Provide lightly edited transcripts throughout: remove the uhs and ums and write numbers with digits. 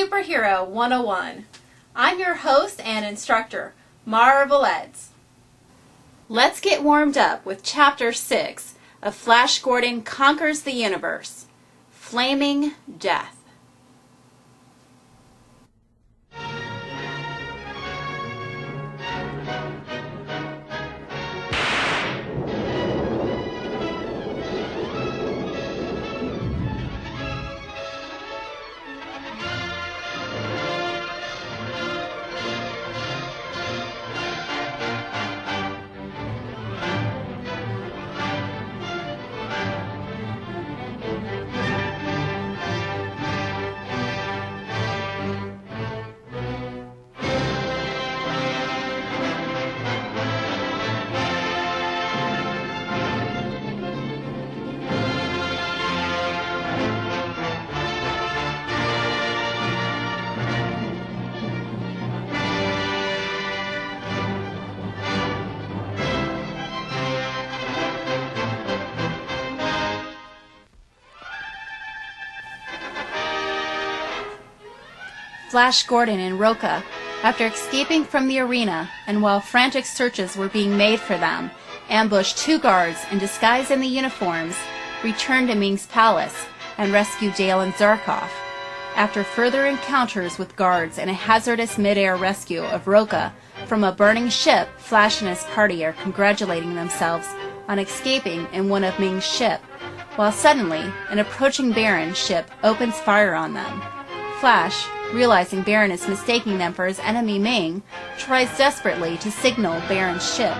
Superhero 101. I'm your host and instructor, Marvelette. Let's get warmed up with Chapter 6 of Flash Gordon Conquers the Universe, Flaming Death. Flash Gordon and Rocha, after escaping from the arena and while frantic searches were being made for them, ambushed two guards in disguise in the uniforms, returned to Ming's palace, and rescued Dale and Zarkov. After further encounters with guards and a hazardous mid-air rescue of Rocha from a burning ship, Flash and his party are congratulating themselves on escaping in one of Ming's ship, while suddenly an approaching Baron ship opens fire on them. Flash, realizing Baron is mistaking them for his enemy Ming, tries desperately to signal Baron's ship.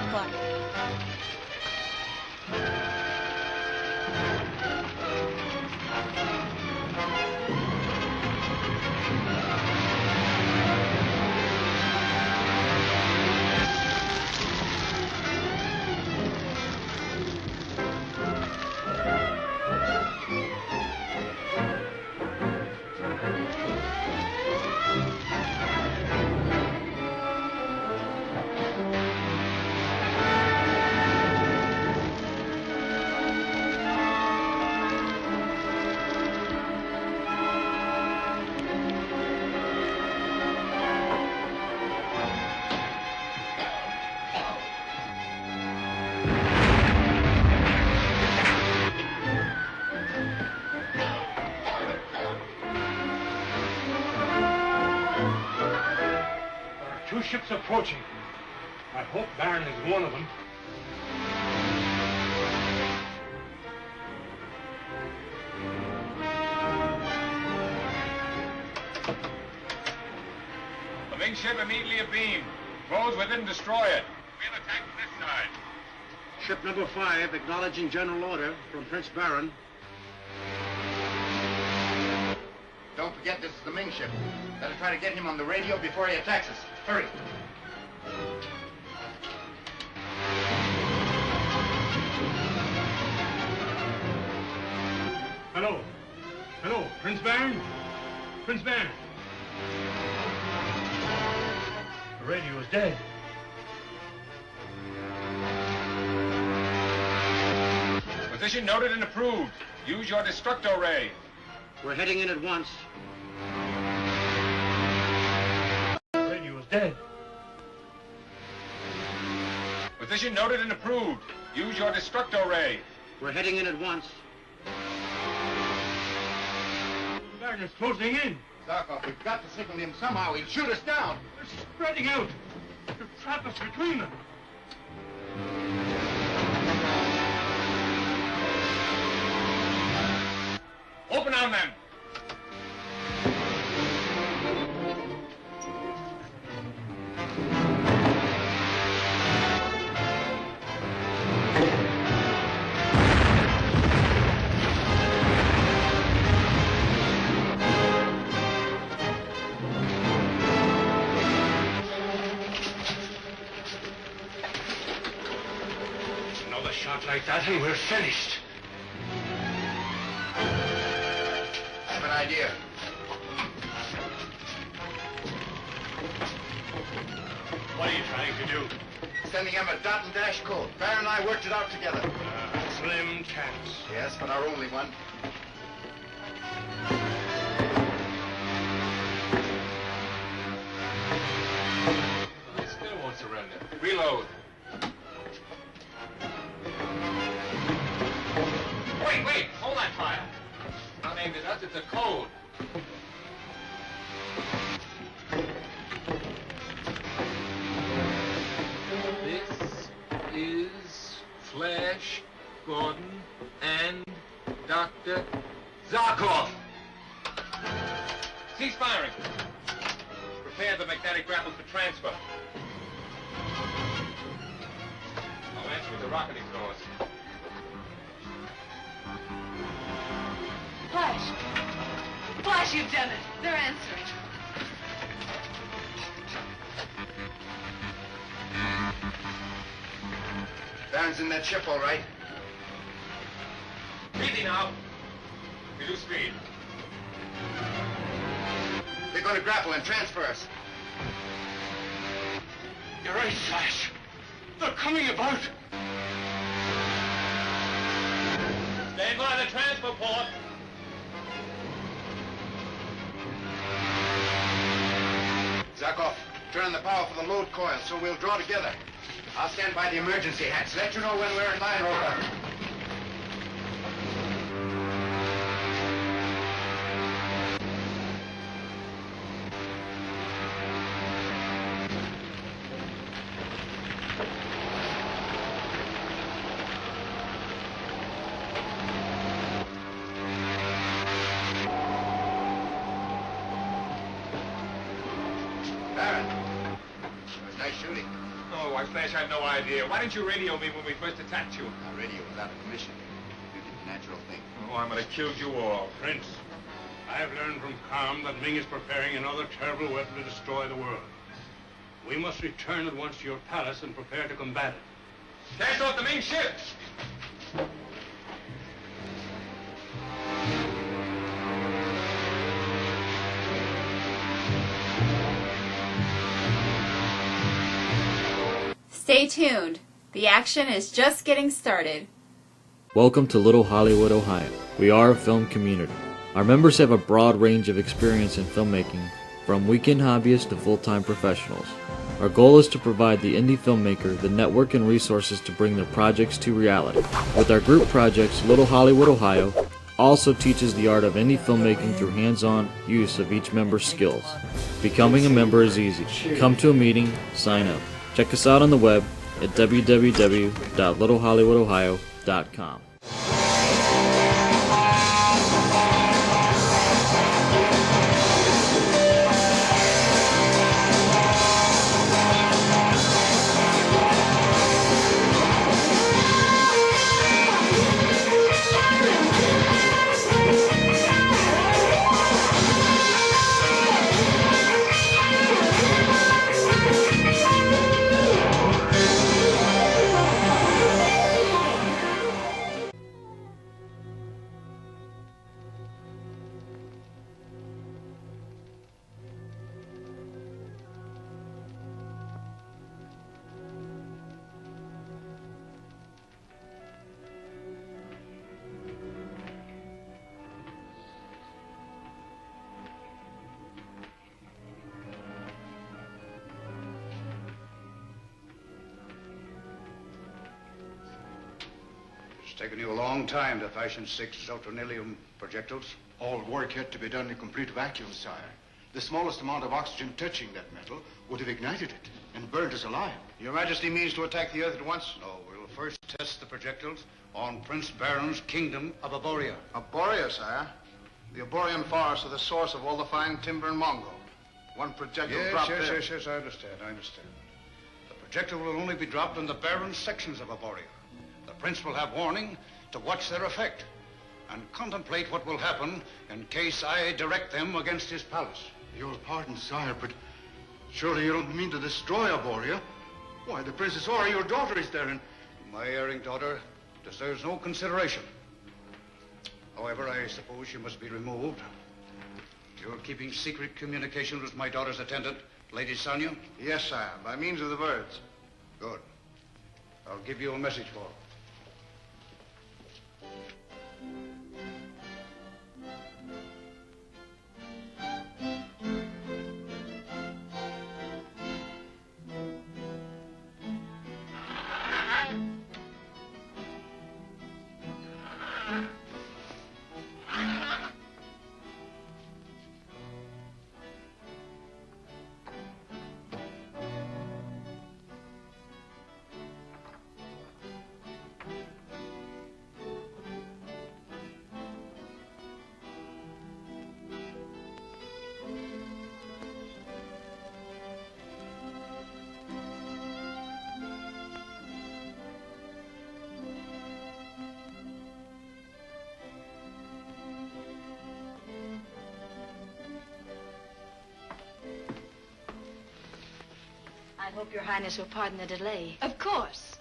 Two ships approaching. I hope Baron is one of them. The Ming ship immediately abeam. Foes within, destroy it. We'll attack from this side. Ship number 5, acknowledging general order from Prince Baron. Don't forget this is the Ming ship. Better try to get him on the radio before he attacks us. Hurry. Hello. Hello, Prince Baron? Prince Baron. The radio is dead. Position noted and approved. Use your destructo ray. We're heading in at once. The radio is dead. Position noted and approved. Use your destructo ray. We're heading in at once. The Baron is closing in. Zarkov, we've got to signal him somehow. He'll shoot us down. They're spreading out to trap us between them. Open on them. Another shot like that and we're finished. I have an idea. What are you trying to do? Sending him a dot and dash code. Baron and I worked it out together. Slim chance. Yes, but our only one. surrender. Reload. Wait! Hold that fire. Not aimed at us, it's a code. This is Flash Gordon and Dr. Zarkov. Cease firing. Prepare the magnetic grapples for transfer. I'll answer with the rocket exhaust. Flash! Flash, you've done it. They're answering. Baron's in that ship, all right. Easy now. Reduce speed. They're going to grapple and transfer us. You're right, Flash. They're coming about. Stand by the transfer port. Zarkov, turn on the power for the load coil so we'll draw together. I'll stand by the emergency hatch. Let you know when we're in line, Roca. Baron, that was nice shooting. Oh, why, Flash, I had no idea. Why didn't you radio me when we first attacked you? Our radio was out of commission. You did the natural thing. Oh, I might have killed you all. Prince, I've learned from Calm that Ming is preparing another terrible weapon to destroy the world. We must return at once to your palace and prepare to combat it. Cast off the Ming ship! Stay tuned. The action is just getting started. Welcome to Little Hollywood, Ohio. We are a film community. Our members have a broad range of experience in filmmaking, from weekend hobbyists to full-time professionals. Our goal is to provide the indie filmmaker the network and resources to bring their projects to reality. With our group projects, Little Hollywood, Ohio also teaches the art of indie filmmaking through hands-on use of each member's skills. Becoming a member is easy. Come to a meeting, sign up. Check us out on the web at www.littlehollywoodohio.com. It's taken you a long time to fashion 6 zoltranilium projectiles. All work had to be done in complete vacuum, sire. The smallest amount of oxygen touching that metal would have ignited it and burned us alive. Your Majesty means to attack the Earth at once? No, we'll first test the projectiles on Prince Baron's kingdom of Aboria. Aboria, sire. The Aborian forests are the source of all the fine timber in Mongo. One projectile dropped there. Yes, I understand. The projectile will only be dropped in the Baron's sections of Aboria. The Prince will have warning to watch their effect and contemplate what will happen in case I direct them against his palace. Your pardon, sire, but surely you don't mean to destroy Aboria? Why, the Princess Ora, your daughter, is there, and... My erring daughter deserves no consideration. However, I suppose she must be removed. You're keeping secret communication with my daughter's attendant, Lady Sonia? Yes, sire, by means of the birds. Good. I'll give you a message for her. hope your Highness will pardon the delay. Of course.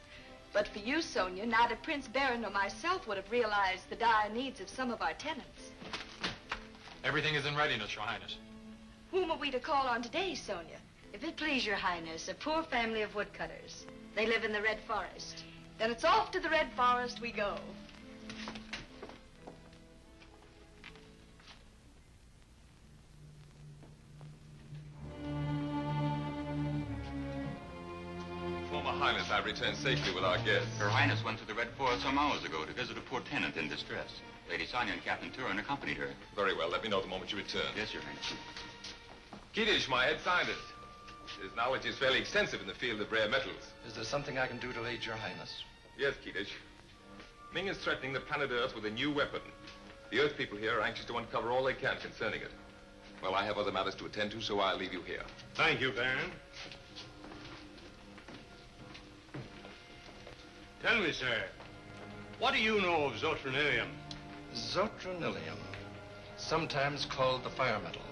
But for you, Sonia, neither Prince Baron nor myself would have realized the dire needs of some of our tenants. Everything is in readiness, Your Highness. Whom are we to call on today, Sonia? If it please your Highness, a poor family of woodcutters. They live in the Red Forest. Then it's off to the Red Forest we go. Former Highness, I returned safely with our guests. Her Highness went to the Red Forest some hours ago to visit a poor tenant in distress. Lady Sonia and Captain Turin accompanied her. Very well. Let me know the moment you return. Yes, Your Highness. Kiddish, my head scientist. His knowledge is fairly extensive in the field of rare metals. Is there something I can do to aid Your Highness? Yes, Kiddish. Ming is threatening the planet Earth with a new weapon. The Earth people here are anxious to uncover all they can concerning it. Well, I have other matters to attend to, so I'll leave you here. Thank you, Baron. Tell me, sir, what do you know of zotronilium? Zotronilium, sometimes called the fire metal.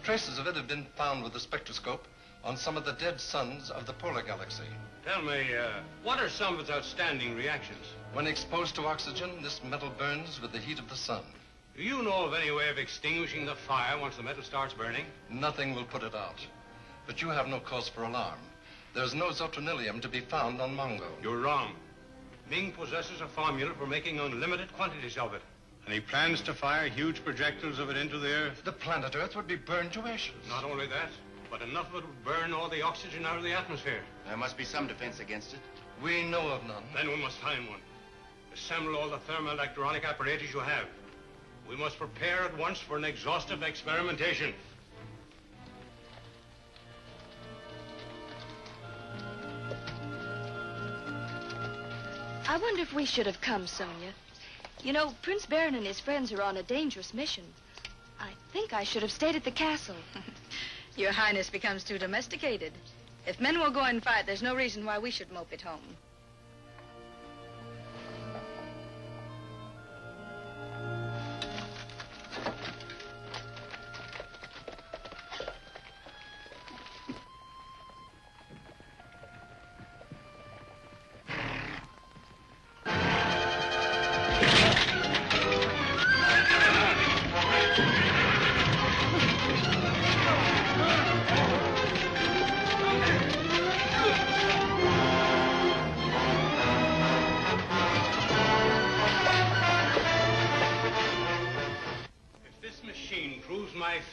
Traces of it have been found with the spectroscope on some of the dead suns of the polar galaxy. Tell me, what are some of its outstanding reactions? When exposed to oxygen, this metal burns with the heat of the sun. Do you know of any way of extinguishing the fire once the metal starts burning? Nothing will put it out. But you have no cause for alarm. There's no zotronilium to be found on Mongo. You're wrong. Ming possesses a formula for making unlimited quantities of it. And he plans to fire huge projectiles of it into the Earth. The planet Earth would be burned to ashes. Not only that, but enough of it would burn all the oxygen out of the atmosphere. There must be some defense against it. We know of none. Then we must find one. Assemble all the thermoelectronic apparatus you have. We must prepare at once for an exhaustive experimentation. I wonder if we should have come, Sonia. You know, Prince Baron and his friends are on a dangerous mission. I think I should have stayed at the castle. Your Highness becomes too domesticated. If men will go and fight, there's no reason why we should mope at home.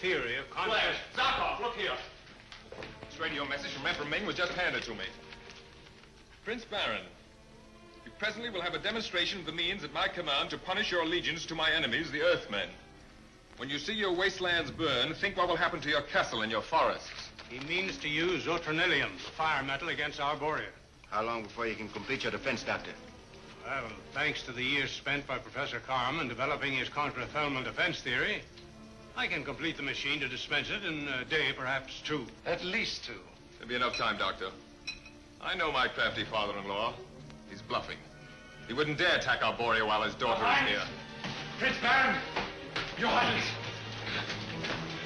Theory of Flash, Zarkov, look here. This radio message from Emperor Ming was just handed to me. Prince Baron, you presently will have a demonstration of the means at my command to punish your allegiance to my enemies, the Earthmen. When you see your wastelands burn, think what will happen to your castle and your forests. He means to use zotronilium, the fire metal, against Arborea. How long before you can complete your defense, Doctor? Well, thanks to the years spent by Professor Carm in developing his contra-thermal defense theory, I can complete the machine to dispense it in a day, perhaps two. At least two. There'll be enough time, Doctor. I know my crafty father-in-law. He's bluffing. He wouldn't dare attack Arborea while his daughter is here. Prince Baron! Your Highness!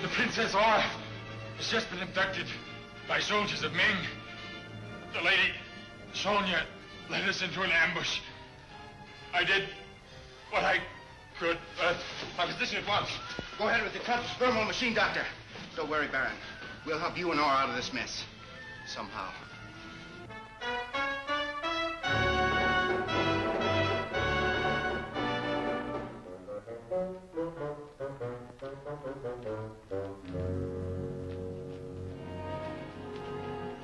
The Princess Aura has just been abducted by soldiers of Ming. The Lady Sonia led us into an ambush. I did what I could. My position at once. Go ahead with the thermal machine, Doctor. Don't worry, Baron. We'll help you and Aura out of this mess. Somehow.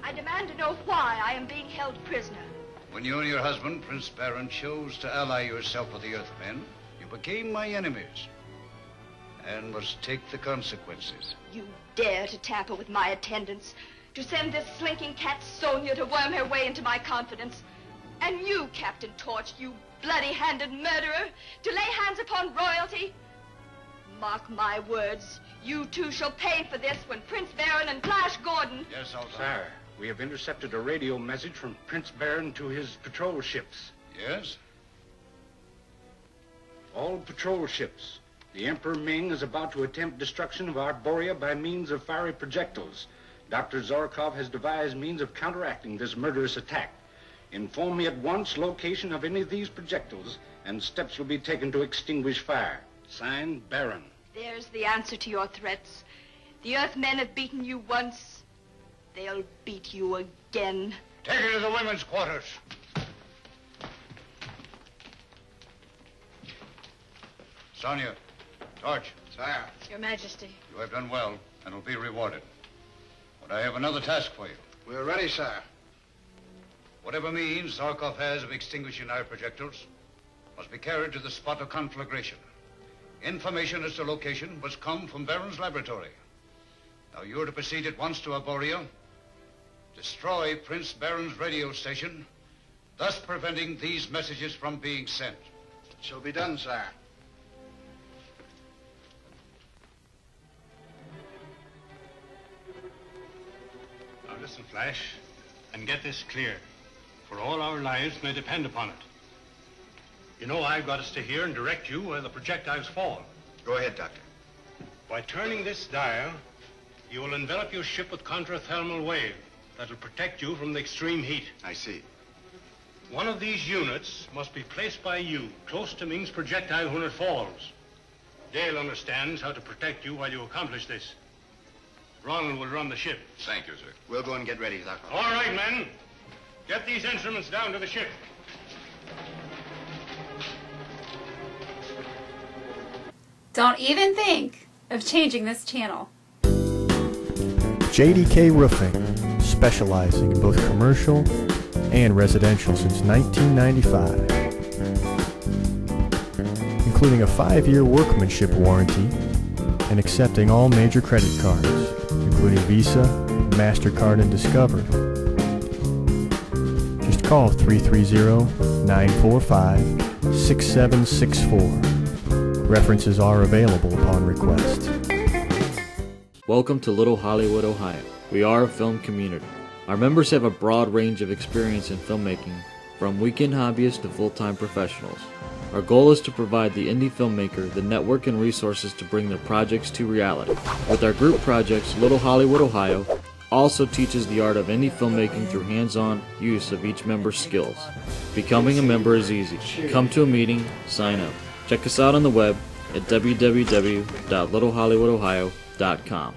I demand to know why I am being held prisoner. When you and your husband, Prince Baron, chose to ally yourself with the Earthmen, you became my enemies. And must take the consequences. You dare to tamper with my attendants, to send this slinking cat Sonia to worm her way into my confidence. And you, Captain Torch, you bloody-handed murderer, to lay hands upon royalty. Mark my words, you too shall pay for this when Prince Baron and Flash Gordon... Yes, Sultan. Sir, we have intercepted a radio message from Prince Baron to his patrol ships. Yes? All patrol ships. The Emperor Ming is about to attempt destruction of Arborea by means of fiery projectiles. Dr. Zorkov has devised means of counteracting this murderous attack. Inform me at once location of any of these projectiles, and steps will be taken to extinguish fire. Signed, Baron. There's the answer to your threats. The Earthmen have beaten you once. They'll beat you again. Take her to the women's quarters. Sonia, Torch. Sire. Your Majesty. You have done well and will be rewarded. But I have another task for you. We're ready, sire. Whatever means Zarkov has of extinguishing our projectiles must be carried to the spot of conflagration. Information as to location must come from Baron's laboratory. Now you're to proceed at once to Arborea, destroy Prince Baron's radio station, thus preventing these messages from being sent. It shall be done, sire. Now listen, Flash, and get this clear, for all our lives may depend upon it. You know I've got to stay here and direct you where the projectiles fall. Go ahead, Doctor. By turning this dial, you will envelop your ship with contrathermal wave that'll protect you from the extreme heat. I see. One of these units must be placed by you close to Ming's projectile when it falls. Dale understands how to protect you while you accomplish this. Ronald will run the ship. Thank you, sir. We'll go and get ready, Doctor. All right, men. Get these instruments down to the ship. Don't even think of changing this channel. JDK Roofing, specializing in both commercial and residential since 1995. Including a 5-year workmanship warranty and accepting all major credit cards, including Visa, MasterCard, and Discover. Just call 330-945-6764. References are available upon request. Welcome to Little Hollywood, Ohio. We are a film community. Our members have a broad range of experience in filmmaking, from weekend hobbyists to full-time professionals. Our goal is to provide the indie filmmaker the network and resources to bring their projects to reality. With our group projects, Little Hollywood, Ohio also teaches the art of indie filmmaking through hands-on use of each member's skills. Becoming a member is easy. Come to a meeting, sign up. Check us out on the web at www.littlehollywoodohio.com.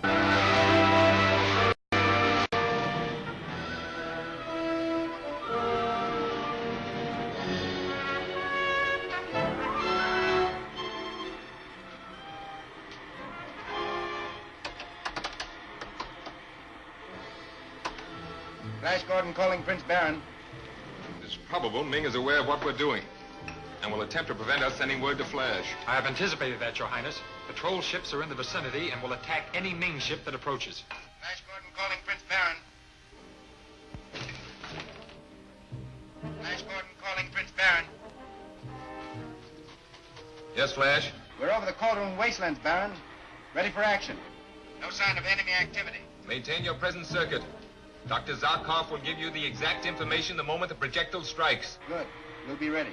Flash Gordon calling Prince Baron. It's probable Ming is aware of what we're doing and will attempt to prevent us sending word to Flash. I have anticipated that, Your Highness. Patrol ships are in the vicinity and will attack any Ming ship that approaches. Flash Gordon calling Prince Baron. Flash Gordon calling Prince Baron. Yes, Flash? We're over the Cauldron Wastelands, Baron. Ready for action. No sign of enemy activity. Maintain your present circuit. Dr. Zarkov will give you the exact information the moment the projectile strikes. Good. We'll be ready.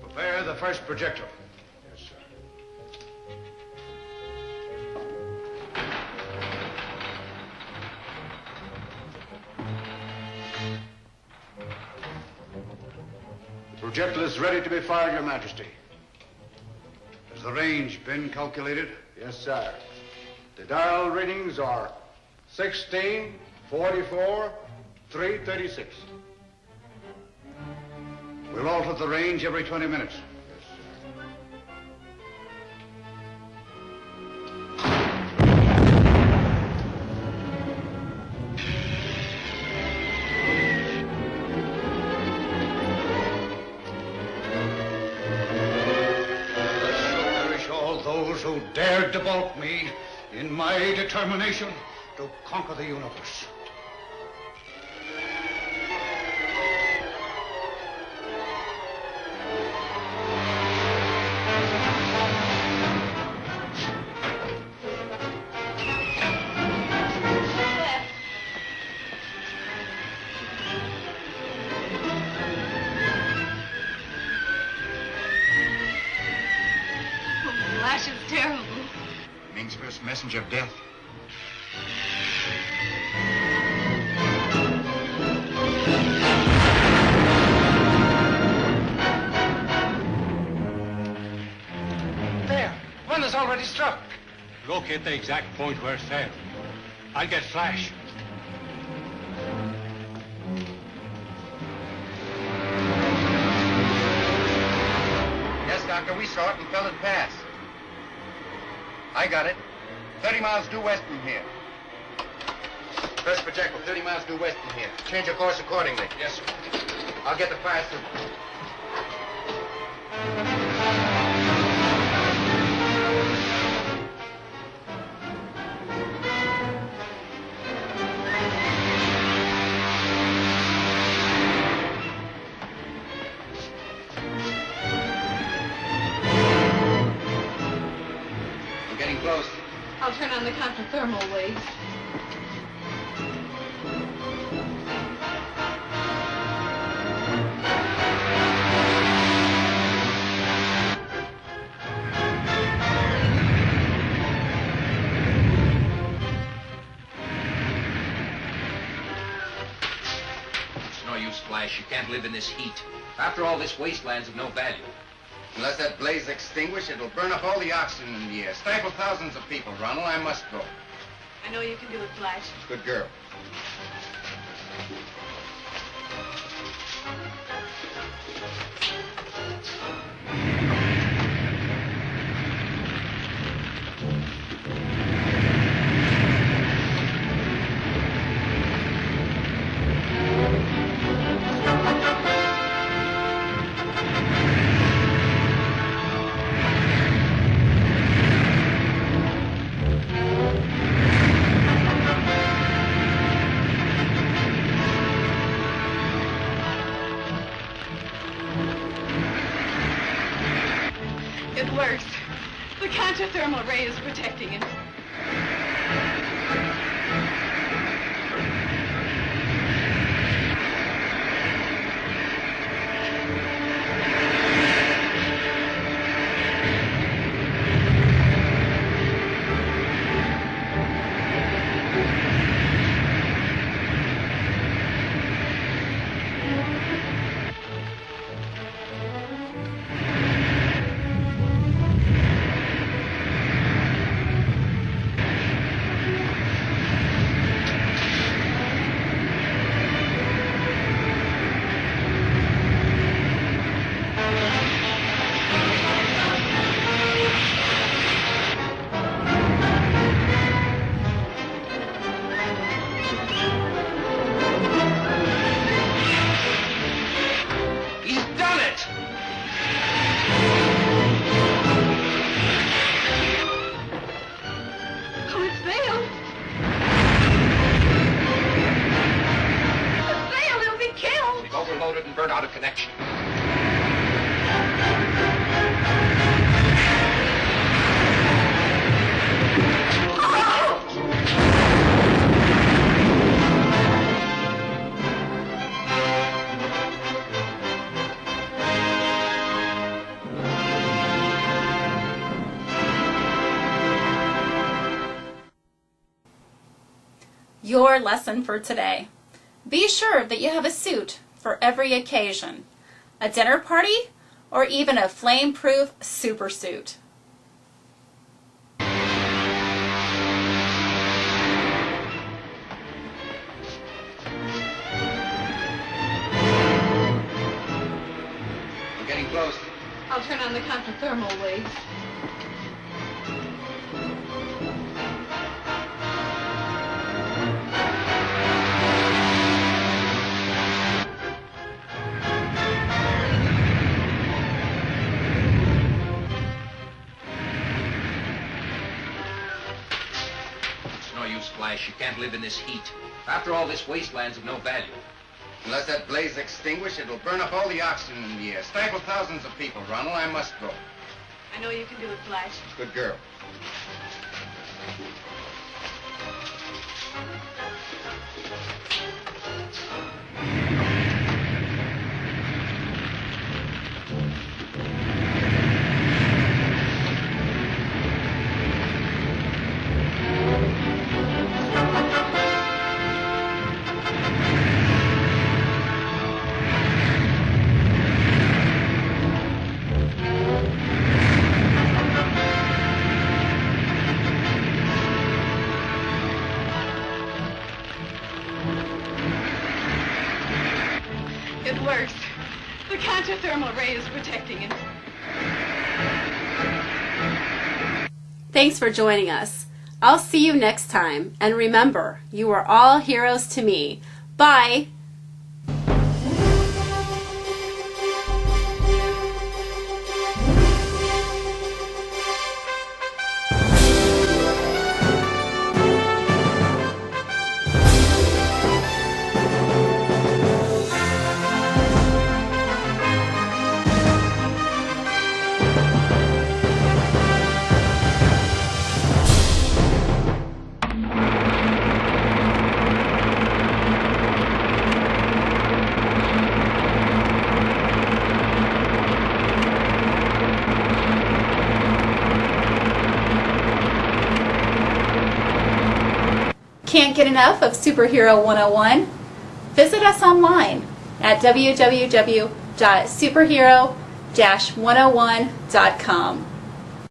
Prepare the first projectile. Yes, sir. The projectile is ready to be fired, Your Majesty. Has the range been calculated? Yes, sir. The dial readings are 16, 44, 336. We'll alter the range every 20 minutes. Who dared to balk me in my determination to conquer the universe. flash. It was terrible. Ming's first messenger of death. There. One has already struck. Locate the exact point where it fell. I'll get Flash. Yes, Doctor, we saw it and felt it pass. I got it. 30 miles due west from here. First projectile, 30 miles due west from here. Change your course accordingly. Yes, sir. I'll get the fire through. I'm getting close. I'll turn on the counter-thermal waves. It's no use, Flash. You can't live in this heat. After all, this wasteland's of no value. Unless that blaze extinguished, it'll burn up all the oxygen in the air. Stifle thousands of people, Ronald. I must go. I know you can do it, Flash. Good girl. It works. The counter-thermal ray is protecting it. He's done it! Oh, it failed. It failed. It'll be killed. We've overloaded and burned out a connection. Your lesson for today. Be sure that you have a suit for every occasion. A dinner party or even a flame-proof super suit. I'm getting close. I'll turn on the counter-thermal waves. It's no use, Flash. You can't live in this heat. After all, this wasteland's of no value. Unless that blaze extinguished, it'll burn up all the oxygen in the air. Stifle thousands of people, Ronald. I must go. I know you can do it, Flash. Good girl. thermal ray is protecting him. Thanks for joining us. I'll see you next time. And remember, you are all heroes to me. Bye! Can't get enough of Superhero 101? Visit us online at www.superhero-101.com.